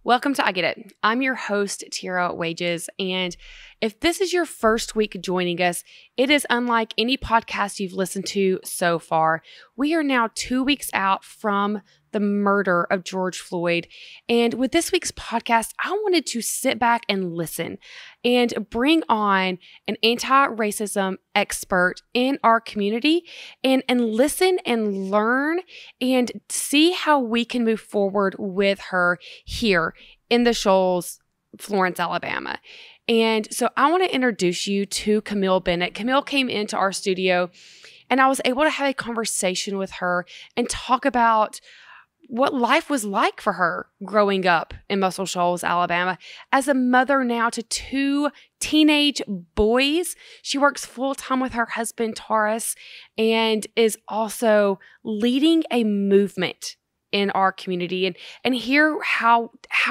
Welcome to I Get It. I'm your host, Tara Wages, and if this is your first week joining us, it is unlike any podcast you've listened to so far. We are now 2 weeks out from the murder of George Floyd, and with this week's podcast, I wanted to sit back and listen and bring on an anti-racism expert in our community and listen and learn and see how we can move forward with her here in the Shoals, Florence, Alabama. And so I want to introduce you to Camille Bennett. Camille came into our studio and I was able to have a conversation with her and talk about what life was like for her growing up in Muscle Shoals, Alabama. As a mother now to 2 teenage boys, she works full-time with her husband, Taurus, and is also leading a movement in our community and hear how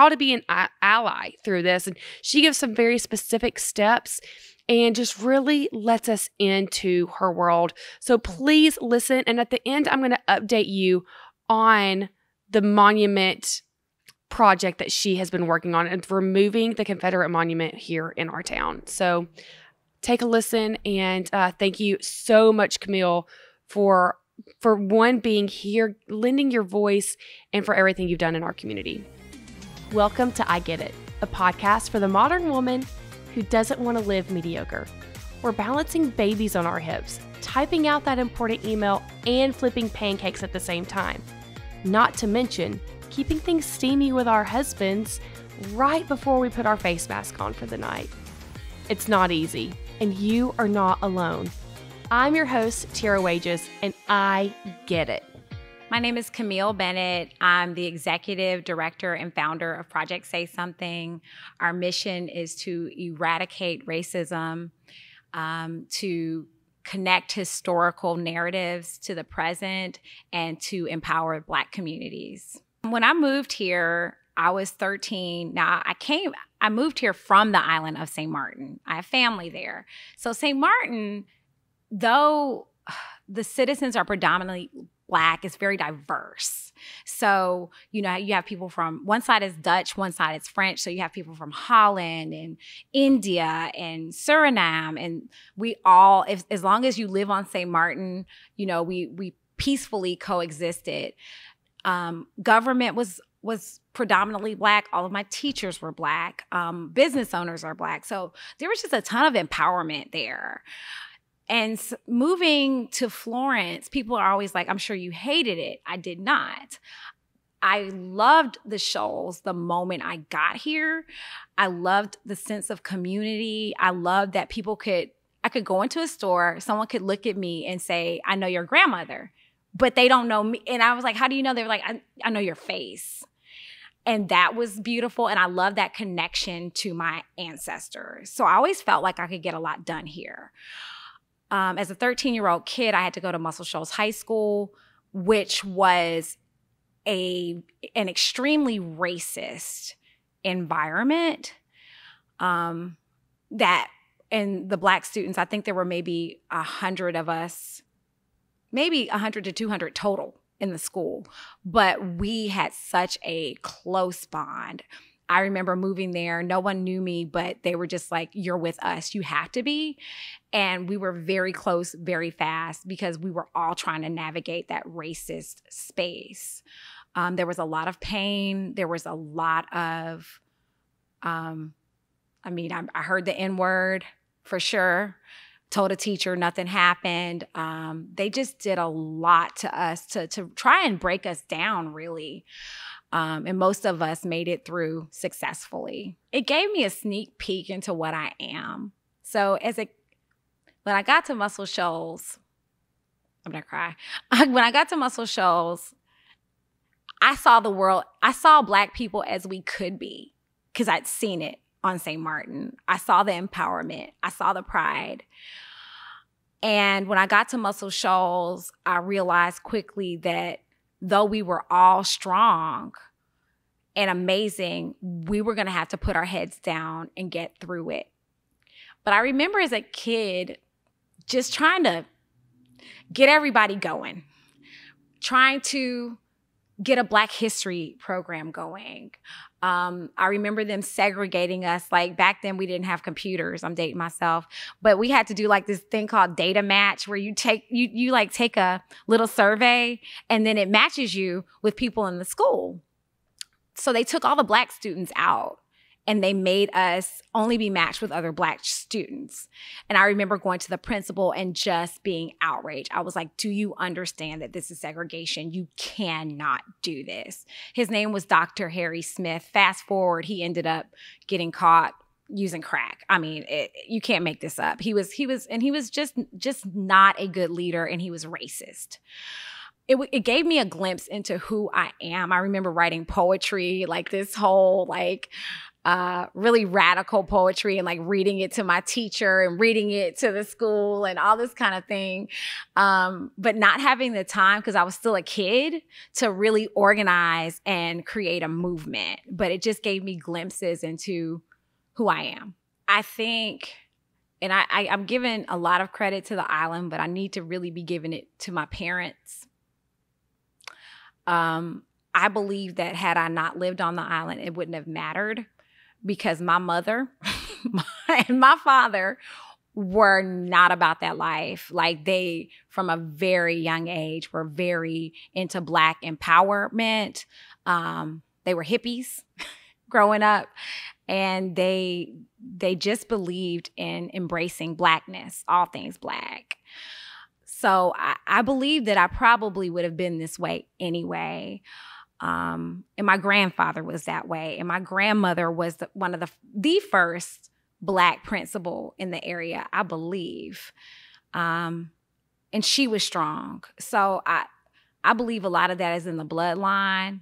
to be an ally through this. And she gives some very specific steps and just really lets us into her world. So please listen. And at the end, I'm going to update you on the monument project that she has been working on and removing the Confederate monument here in our town. So take a listen, and thank you so much, Camille, for one, being here, lending your voice, and for everything you've done in our community. Welcome to I Get It, a podcast for the modern woman who doesn't want to live mediocre. We're balancing babies on our hips, typing out that important email, and flipping pancakes at the same time. Not to mention, keeping things steamy with our husbands right before we put our face mask on for the night. It's not easy, and you are not alone. I'm your host, Tara Wages, and I get it. My name is Camille Bennett. I'm the executive director and founder of Project Say Something. Our mission is to eradicate racism, to connect historical narratives to the present, and to empower Black communities. When I moved here, I was 13. Now, I moved here from the island of St. Martin. I have family there. So St. Martin, though the citizens are predominantly Black, it's very diverse. So, you have people from, one side is Dutch, one side is French. So you have people from Holland and India and Suriname. And we all, as long as you live on St. Martin, we peacefully coexisted. Government was predominantly Black. All of my teachers were Black. Business owners are Black. So there was just a ton of empowerment there. And moving to Florence, people are always like, I'm sure you hated it. I did not. I loved the Shoals the moment I got here. I loved the sense of community. I loved that I could go into a store, someone could look at me and say, I know your grandmother, but they don't know me. And I was like, how do you know? They were like, I know your face. And that was beautiful. And I love that connection to my ancestors. So I always felt like I could get a lot done here. As a 13-year-old kid, I had to go to Muscle Shoals High School, which was an extremely racist environment. And the Black students, I think there were maybe 100 of us, maybe 100 to 200 total in the school. But we had such a close bond. I remember moving there. No one knew me, but they were just like, you're with us. You have to be. And we were very close, very fast, because we were all trying to navigate that racist space. There was a lot of pain. There was a lot of, I heard the N-word for sure. Told a teacher nothing happened. They just did a lot to us to try and break us down, really. And most of us made it through successfully. It gave me a sneak peek into what I am. So when I got to Muscle Shoals, I'm gonna cry. When I got to Muscle Shoals, I saw the world. I saw Black people as we could be, because I'd seen it on St. Martin. I saw the empowerment. I saw the pride. And when I got to Muscle Shoals, I realized quickly that though we were all strong and amazing, we were going to have to put our heads down and get through it. But I remember as a kid just trying to get everybody going, trying to get a Black history program going. I remember them segregating us. Like back then we didn't have computers. I'm dating myself, but we had to do like this thing called data match where you take a little survey and then it matches you with people in the school. So they took all the Black students out and they made us only be matched with other Black students. And I remember going to the principal and just being outraged. I was like, do you understand that this is segregation? You cannot do this. His name was Dr. Harry Smith. Fast forward, he ended up getting caught using crack. I mean, you can't make this up. He was just not a good leader, and he was racist. It gave me a glimpse into who I am. I remember writing poetry, like this whole really radical poetry, and like reading it to my teacher and reading it to the school and all this kind of thing. But not having the time, because I was still a kid, to really organize and create a movement. But it just gave me glimpses into who I am. I think, and I'm giving a lot of credit to the island, but I need to really be giving it to my parents. I believe that had I not lived on the island, it wouldn't have mattered, because my mother and my father were not about that life. Like, they, from a very young age, were very into Black empowerment. They were hippies growing up, and they just believed in embracing Blackness, all things Black. So I believe that I probably would have been this way anyway. And my grandfather was that way. And my grandmother was one of the first Black principal in the area, I believe. And she was strong. So I believe a lot of that is in the bloodline.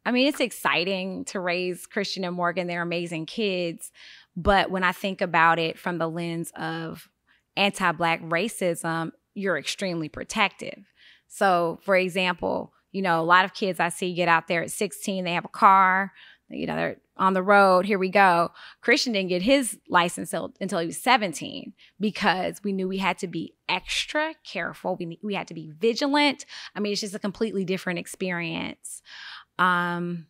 I mean, it's exciting to raise Christian and Morgan. They're amazing kids. But when I think about it from the lens of anti-Black racism, you're extremely protective. So, for example, a lot of kids I see get out there at 16, they have a car, they're on the road, here we go. Christian didn't get his license until he was 17, because we knew we had to be extra careful. We had to be vigilant. I mean, it's just a completely different experience. I've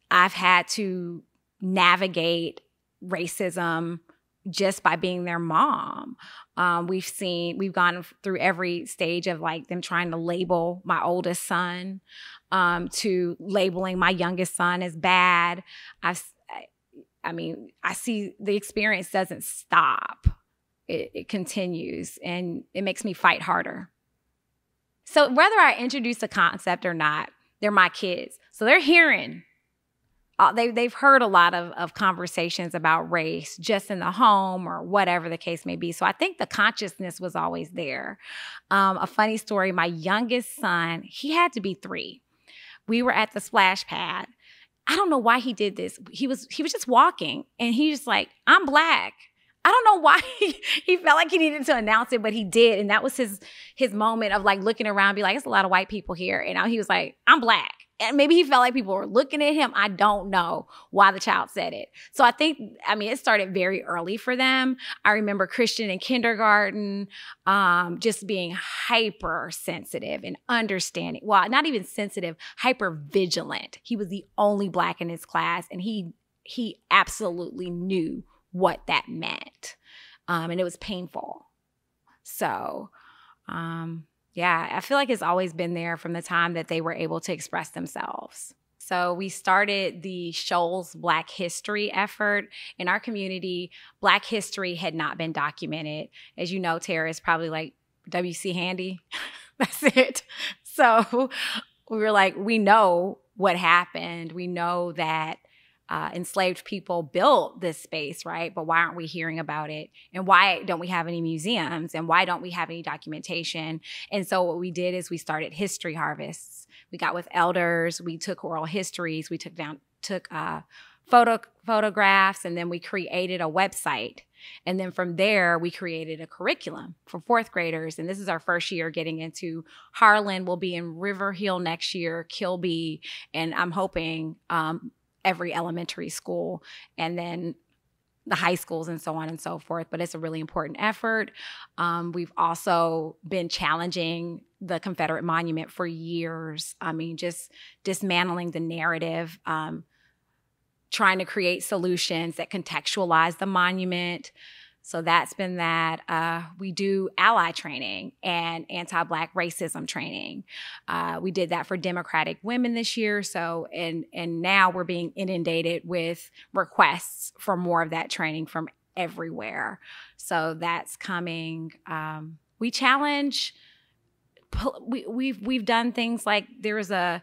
had to navigate racism just by being their mom. We've gone through every stage of like them trying to label my oldest son, to labeling my youngest son as bad. I see the experience doesn't stop. It continues, and it makes me fight harder. So whether I introduce a concept or not, they're my kids. So they're hearing. They've heard a lot of conversations about race just in the home or whatever the case may be. So I think the consciousness was always there. A funny story, my youngest son, he had to be 3. We were at the splash pad. I don't know why he did this. He was just walking, and he's just like, I'm Black. I don't know why he felt like he needed to announce it, but he did. And that was his moment of like looking around and be like, it's a lot of white people here. And he was like, I'm Black. And maybe he felt like people were looking at him. I don't know why the child said it. So I think, it started very early for them. I remember Christian in kindergarten, just being hyper sensitive and understanding. Well, not even sensitive, hyper vigilant. He was the only Black in his class, and he absolutely knew what that meant. And it was painful. So, yeah, I feel like it's always been there from the time that they were able to express themselves. So we started the Shoals Black History effort. In our community, Black history had not been documented. As you know, Tara, is probably like W.C. Handy. That's it. So we were like, we know what happened. We know that enslaved people built this space, right? But why aren't we hearing about it? And why don't we have any museums? And why don't we have any documentation? And so what we did is we started history harvests. We got with elders. We took oral histories. We took photographs, and then we created a website. And then from there, we created a curriculum for 4th graders. And this is our first year getting into Harlan. We'll be in River Hill next year, Kilby, and I'm hoping every elementary school, and then the high schools and so on and so forth. But it's a really important effort. We've also been challenging the Confederate monument for years. I mean, just dismantling the narrative, trying to create solutions that contextualize the monument. So that's been that. We do ally training and anti-Black racism training. We did that for Democratic women this year. So, and now we're being inundated with requests for more of that training from everywhere. So that's coming. We challenge, we've done things like there was a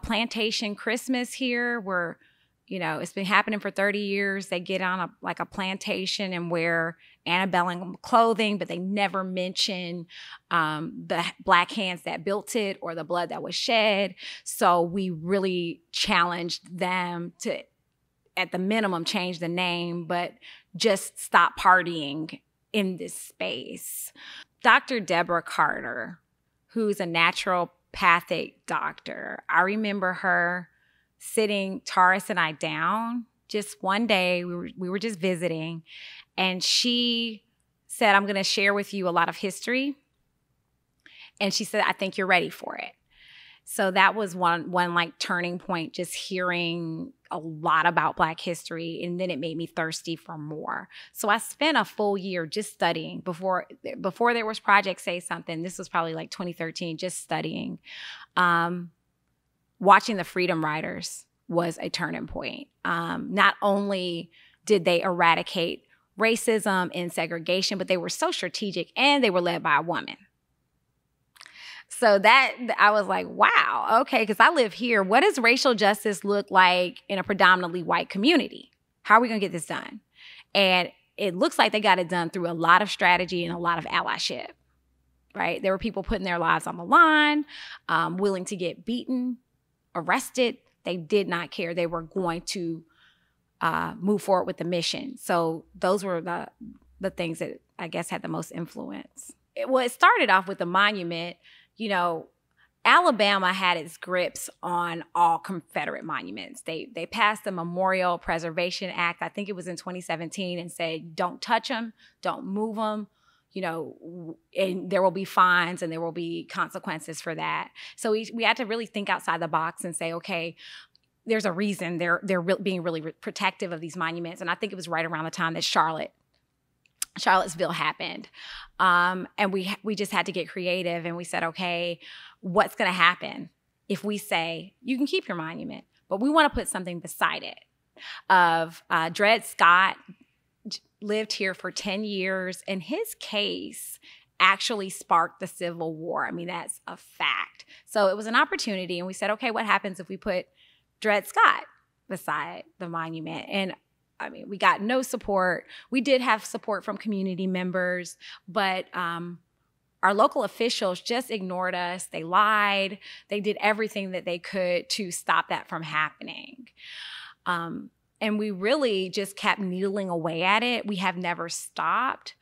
plantation Christmas here where, you know, it's been happening for 30 years. They get on a plantation and wear antebellum clothing, but they never mention the Black hands that built it or the blood that was shed. So we really challenged them to, at the minimum, change the name, but just stop partying in this space. Dr. Deborah Carter, who's a naturopathic doctor, I remember her sitting Taurus and I down just one day. We were just visiting, and she said, I'm going to share with you a lot of history. And she said, I think you're ready for it. So that was one like turning point, just hearing a lot about Black history, and then it made me thirsty for more. So I spent a full year just studying before there was Project Say Something. This was probably like 2013, just studying. Watching the Freedom Riders was a turning point. Not only did they eradicate racism and segregation, but they were so strategic, and they were led by a woman. So that, I was like, wow, okay, because I live here. What does racial justice look like in a predominantly white community? How are we going to get this done? And it looks like they got it done through a lot of strategy and a lot of allyship, right? There were people putting their lives on the line, willing to get beaten, arrested. They did not care. They were going to move forward with the mission. So those were the things that I guess had the most influence. It started off with the monument. You know, Alabama had its grips on all Confederate monuments. They passed the Memorial Preservation Act, I think it was in 2017, and said, don't touch them, don't move them. You know, and there will be fines and there will be consequences for that. So we had to really think outside the box and say, okay, there's a reason they're being really protective of these monuments. And I think it was right around the time that Charlottesville happened. And we just had to get creative, and we said, okay, what's going to happen if we say, you can keep your monument, but we want to put something beside it? Dred Scott lived here for 10 years, and his case actually sparked the Civil War. I mean, that's a fact. So it was an opportunity, and we said, okay, what happens if we put Dred Scott beside the monument? And I mean, we got no support. We did have support from community members, but our local officials just ignored us. They lied. They did everything that they could to stop that from happening. And we really just kept needling away at it. We have never stopped.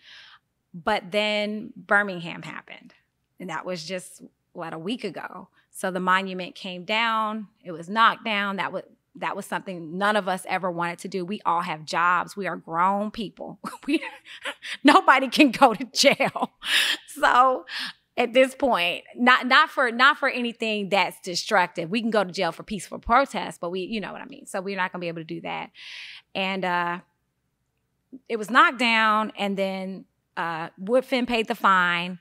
But then Birmingham happened, and that was just, a week ago. So the monument came down. It was knocked down. That was something none of us ever wanted to do. We all have jobs. We are grown people. Nobody can go to jail. So at this point, not for anything that's destructive. We can go to jail for peaceful protest, but you know what I mean. So we're not gonna be able to do that. And it was knocked down, and then Woodfin paid the fine.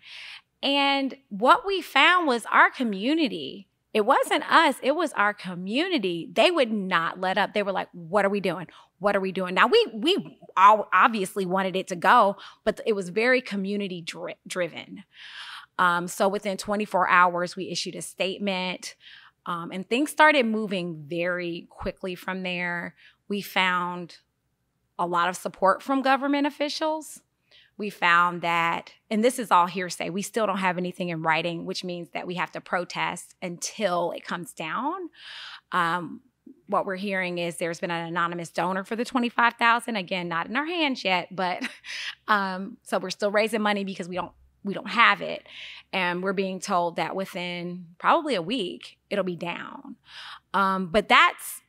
And what we found was our community. It wasn't us, it was our community. They would not let up. They were like, what are we doing? What are we doing? Now, we all obviously wanted it to go, but it was very community driven. So within 24 hours, we issued a statement, and things started moving very quickly from there. We found a lot of support from government officials. We found that, and this is all hearsay, we still don't have anything in writing, which means that we have to protest until it comes down. What we're hearing is there's been an anonymous donor for the $25,000. Again, not in our hands yet, but so we're still raising money because we don't have it. And we're being told that within probably a week, it'll be down. But that's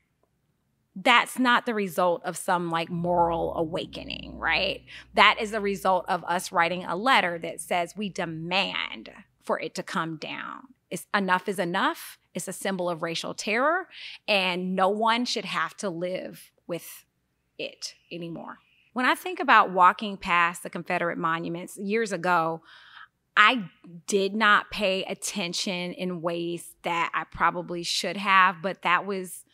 not the result of some like moral awakening, right? That is the result of us writing a letter that says we demand for it to come down. Enough is enough. It's a symbol of racial terror, and no one should have to live with it anymore. When I think about walking past the Confederate monuments years ago, I did not pay attention in ways that I probably should have, but that was,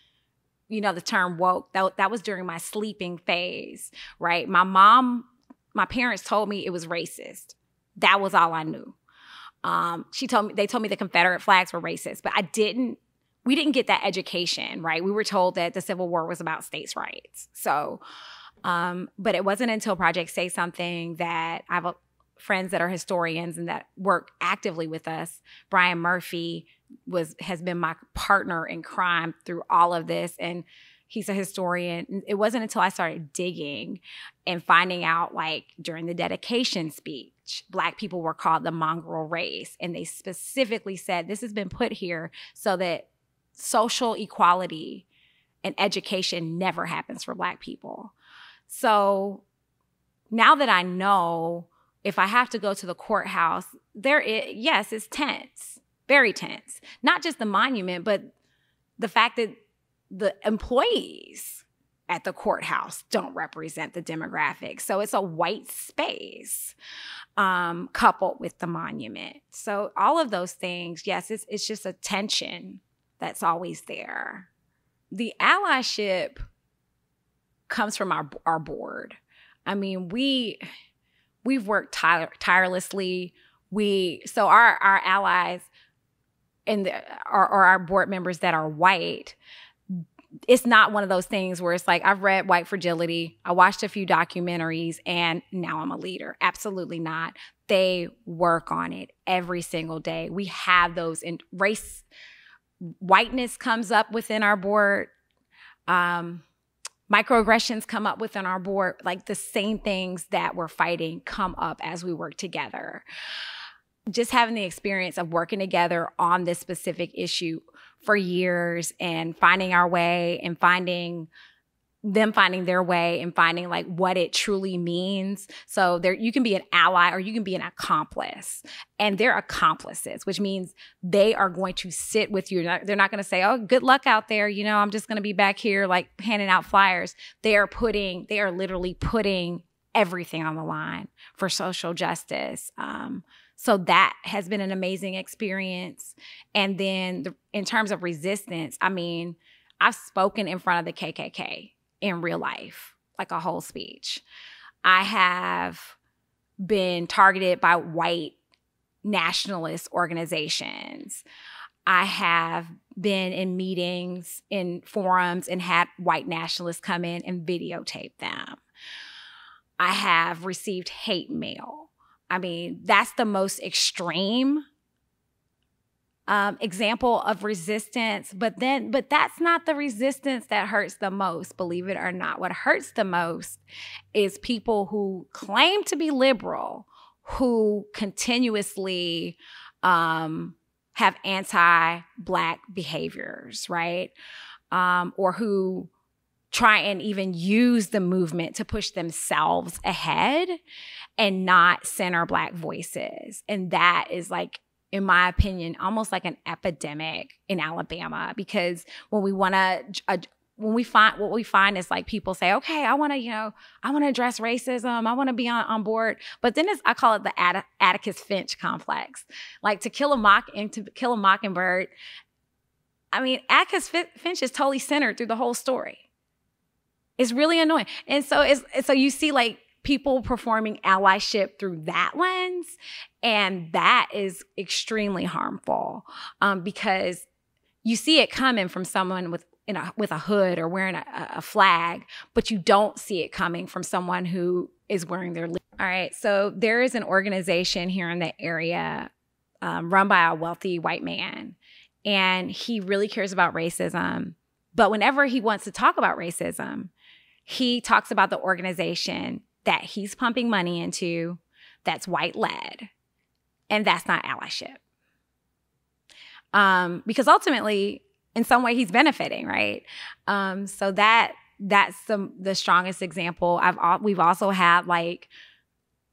you know, the term woke. That was during my sleeping phase, right? My parents told me it was racist. That was all I knew. They told me the Confederate flags were racist, but we didn't get that education, right? We were told that the Civil War was about states' rights. So, but it wasn't until Project Say Something that I have friends that are historians and that work actively with us. Brian Murphy has been my partner in crime through all of this, and he's a historian. It wasn't until I started digging and finding out, like, during the dedication speech, Black people were called the mongrel race, and they specifically said this has been put here so that social equality and education never happens for Black people. So now that I know, if I have to go to the courthouse, yes, it's tense, very tense. Not just the monument, but the fact that the employees at the courthouse don't represent the demographics. So it's a white space coupled with the monument. So all of those things, yes, it's just a tension that's always there. The allyship comes from our board. I mean, we've worked tirelessly. So our allies and our board members that are white, it's not one of those things where it's like, I've read White Fragility, I watched a few documentaries, and now I'm a leader. Absolutely not. They work on it every single day. We have those in race. Whiteness comes up within our board. Microaggressions come up within our board. Like, the same things that we're fighting come up as we work together. Just having the experience of working together on this specific issue for years and finding our way and finding their way and finding, like, what it truly means. So you can be an ally or you can be an accomplice, and they're accomplices, which means they are going to sit with you. They're not going to say, oh, good luck out there. You know, I'm just going to be back here, like, handing out flyers. They are literally putting everything on the line for social justice. So that has been an amazing experience. And then in terms of resistance, I mean, I've spoken in front of the KKK in real life, like a whole speech. I have been targeted by white nationalist organizations. I have been in meetings, in forums, and had white nationalists come in and videotape them. I have received hate mail. I mean, that's the most extreme example of resistance, but that's not the resistance that hurts the most, believe it or not. What hurts the most is people who claim to be liberal, who continuously have anti-Black behaviors, right? Or who try and even use the movement to push themselves ahead and not center Black voices. And that is, like, in my opinion, almost like an epidemic in Alabama, because when we find is, like, people say, okay, I want to address racism. I want to be on board. But then I call it the Atticus Finch complex. Like, To Kill a Mockingbird. I mean, Atticus Finch is totally centered through the whole story. It's really annoying. And so you see, like, people performing allyship through that lens, and that is extremely harmful because you see it coming from someone with a hood or wearing a flag, but you don't see it coming from someone who is wearing their. All right, so there is an organization here in the area run by a wealthy white man, and he really cares about racism. But whenever he wants to talk about racism, he talks about the organization that he's pumping money into that's white-led, and that's not allyship. Because ultimately, in some way, he's benefiting, right? So that's the strongest example. We've also had, like,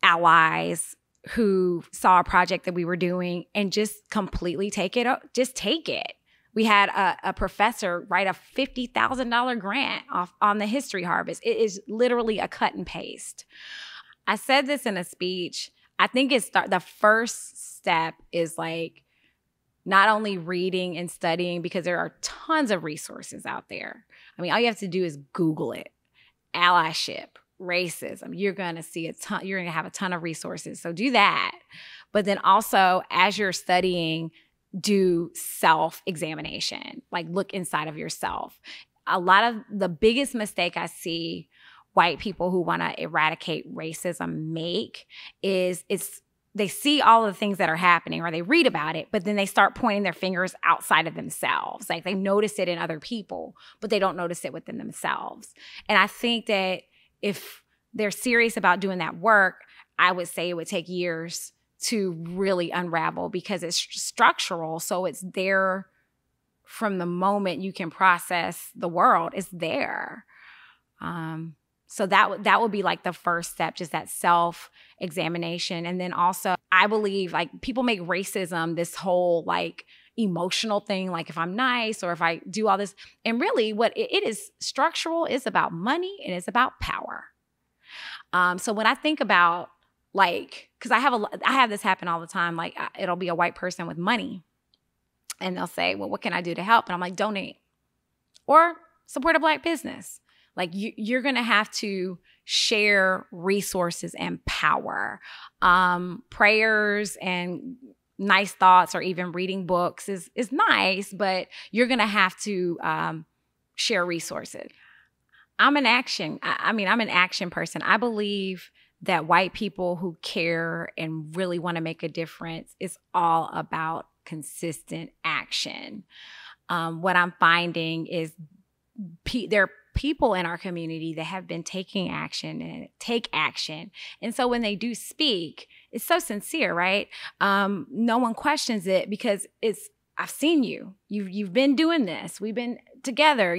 allies who saw a project that we were doing and just completely take it. We had a professor write a $50,000 grant on the history harvest. It is literally a cut and paste. I said this in a speech. I think the first step is like not only reading and studying, because there are tons of resources out there. I mean, all you have to do is Google it. Allyship, racism. You're going to see you're going to have a ton of resources. So do that. But then also, as you're studying, do self-examination, like look inside of yourself. A lot of the biggest mistake I see white people who want to eradicate racism make is they see all of the things that are happening, or they read about it, but then they start pointing their fingers outside of themselves. Like they notice it in other people, but they don't notice it within themselves. And I think that if they're serious about doing that work, I would say it would take years to really unravel, because it's structural. So it's there from the moment you can process the world. It's there. So that would be like the first step, just that self-examination. And then also, I believe like people make racism this whole like emotional thing, like if I'm nice or if I do all this. And really what it is structural is about money and it's about power. So when I think about like, because I have this happen all the time, like it'll be a white person with money and they'll say, well, what can I do to help? And I'm like, donate or support a Black business. Like you're going to have to share resources and power. Prayers and nice thoughts or even reading books is nice, but you're going to have to share resources. I'm an action person. I believe that white people who care and really want to make a difference, is all about consistent action. What I'm finding is there are people in our community that have been taking action and take action. And so when they do speak, it's so sincere, right? No one questions it because I've seen you. You've been doing this. We've been together,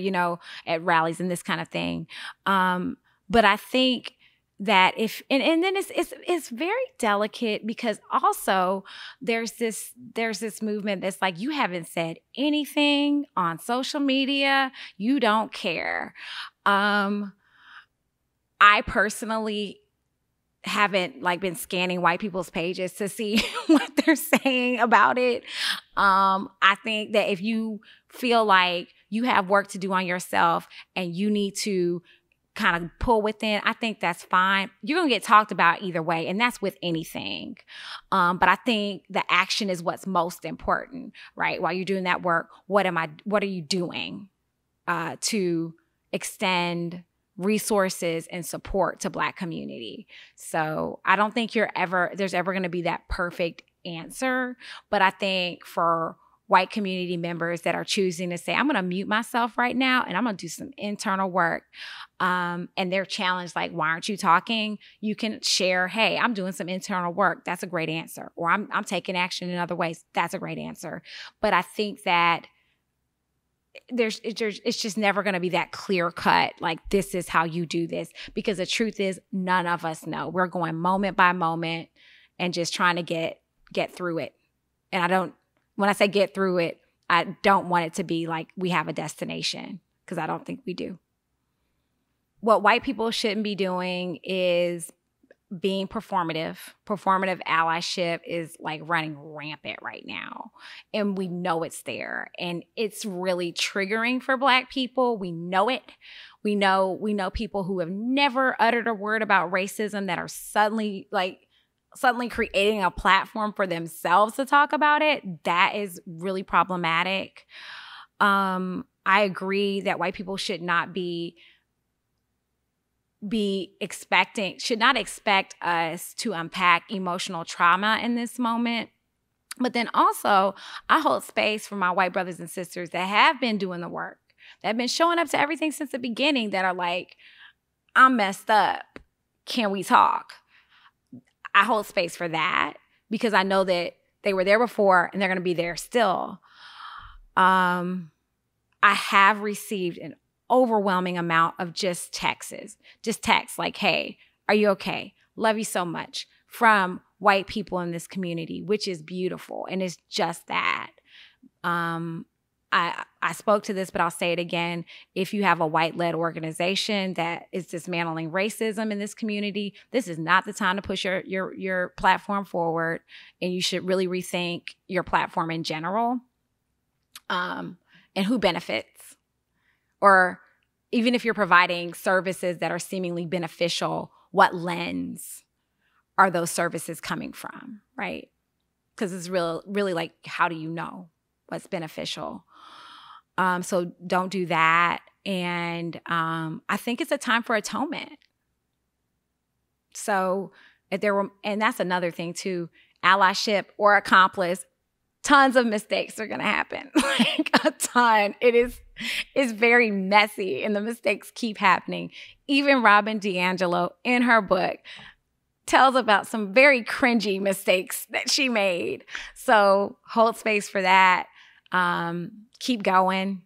at rallies and this kind of thing. But I think that and then it's very delicate, because also there's this movement that's like, you haven't said anything on social media, you don't care. I personally haven't been scanning white people's pages to see what they're saying about it. I think that if you feel like you have work to do on yourself and you need to kind of pull within, I think that's fine. You're going to get talked about either way, and that's with anything. But I think the action is what's most important, right? While you're doing that work, what are you doing to extend resources and support to Black community? So I don't think there's ever going to be that perfect answer, but I think for white community members that are choosing to say, I'm going to mute myself right now and I'm going to do some internal work, and they're challenged, like, why aren't you talking? You can share, hey, I'm doing some internal work. That's a great answer. Or I'm taking action in other ways. That's a great answer. But I think that it's just never going to be that clear cut, like, this is how you do this, because the truth is none of us know. We're going moment by moment and just trying to get through it. And when I say get through it, I don't want it to be like we have a destination, because I don't think we do. What white people shouldn't be doing is being performative. Performative allyship is like running rampant right now. And we know it's there. And it's really triggering for Black people. We know it. We know people who have never uttered a word about racism that are suddenly creating a platform for themselves to talk about it. That is really problematic. I agree that white people should not should not expect us to unpack emotional trauma in this moment. But then also, I hold space for my white brothers and sisters that have been doing the work, that have been showing up to everything since the beginning, that are like, I'm messed up. Can we talk? I hold space for that, because I know that they were there before and they're going to be there still. I have received an overwhelming amount of just texts like, hey, are you okay? Love you so much, from white people in this community, which is beautiful. And it's just that. I spoke to this, but I'll say it again. If you have a white-led organization that is dismantling racism in this community, this is not the time to push your platform forward, and you should really rethink your platform in general, and who benefits. Or even if you're providing services that are seemingly beneficial, what lens are those services coming from, right? Because it's really like, how do you know what's beneficial? So don't do that. And I think it's a time for atonement. So if there were, and that's another thing too, allyship or accomplice, tons of mistakes are going to happen, like a ton. It's very messy and the mistakes keep happening. Even Robin DiAngelo in her book tells about some very cringy mistakes that she made. So hold space for that. Keep going.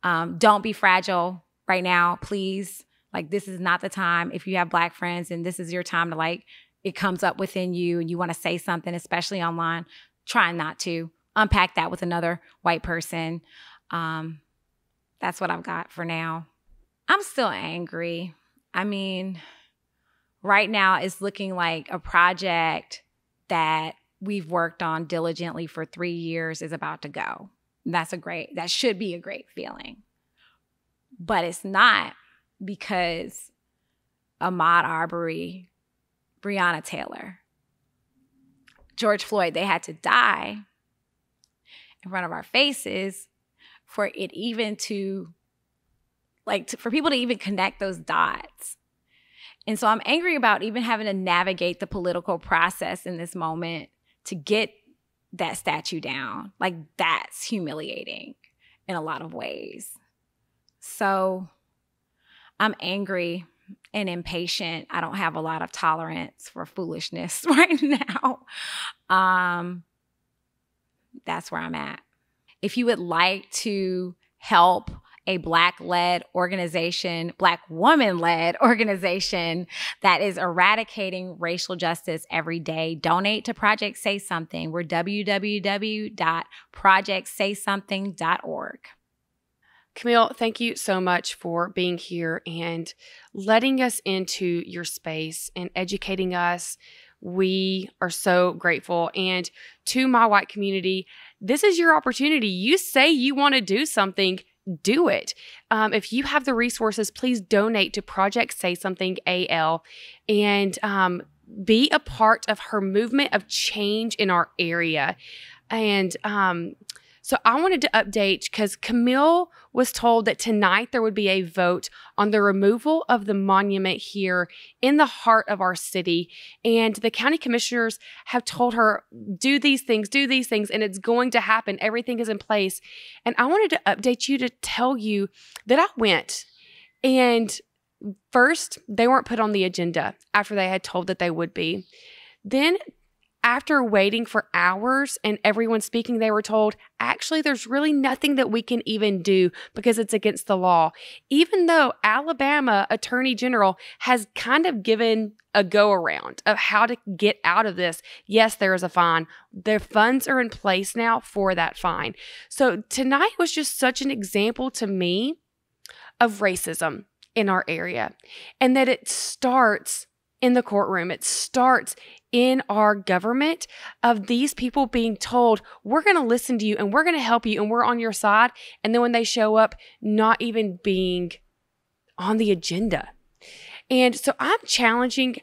Don't be fragile right now, please. Like, this is not the time. If you have Black friends and this is your time to, like, it comes up within you and you want to say something, especially online, try not to. Unpack that with another white person. That's what I've got for now. I'm still angry. I mean, right now it's looking like a project that we've worked on diligently for 3 years is about to go. That should be a great feeling. But it's not, because Ahmaud Arbery, Breonna Taylor, George Floyd, they had to die in front of our faces for it even to, for people to even connect those dots. And so I'm angry about even having to navigate the political process in this moment to get that statue down. Like, that's humiliating in a lot of ways. So I'm angry and impatient. I don't have a lot of tolerance for foolishness right now. That's where I'm at. If you would like to help a Black-led organization, Black woman-led organization that is eradicating racial justice every day, donate to Project Say Something. We're www.projectsaysomething.org. Camille, thank you so much for being here and letting us into your space and educating us. We are so grateful. And to my white community, this is your opportunity. You say you want to do something, do it. If you have the resources, please donate to Project Say Something AL and be a part of her movement of change in our area. And so I wanted to update because Camille was told that tonight there would be a vote on the removal of the monument here in the heart of our city. And the county commissioners have told her, do these things, and it's going to happen. Everything is in place. And I wanted to update you to tell you that I went. And first, they weren't put on the agenda after they had told that they would be. Then, after waiting for hours and everyone speaking, they were told, actually, there's really nothing that we can even do because it's against the law. Even though Alabama Attorney General has kind of given a go around of how to get out of this. Yes, there is a fine. The funds are in place now for that fine. So tonight was just such an example to me of racism in our area, and that it starts in the courtroom. It starts in our government, of these people being told, we're going to listen to you and we're going to help you and we're on your side. And then when they show up, not even being on the agenda. And so I'm challenging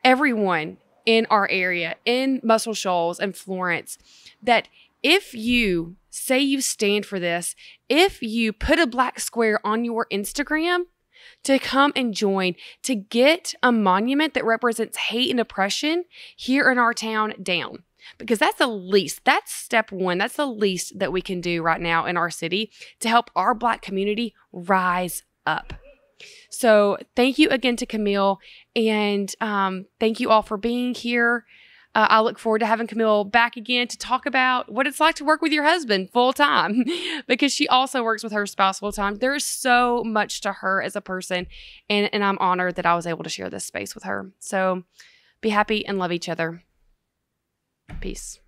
everyone in our area, in Muscle Shoals and Florence, that if you say you stand for this, if you put a black square on your Instagram, to come and join, to get a monument that represents hate and oppression here in our town down. Because that's the least, that's step one. That's the least that we can do right now in our city to help our Black community rise up. So thank you again to Camille, and thank you all for being here. I look forward to having Camille back again to talk about what it's like to work with your husband full time, because she also works with her spouse full time. There is so much to her as a person, and I'm honored that I was able to share this space with her. So be happy and love each other. Peace.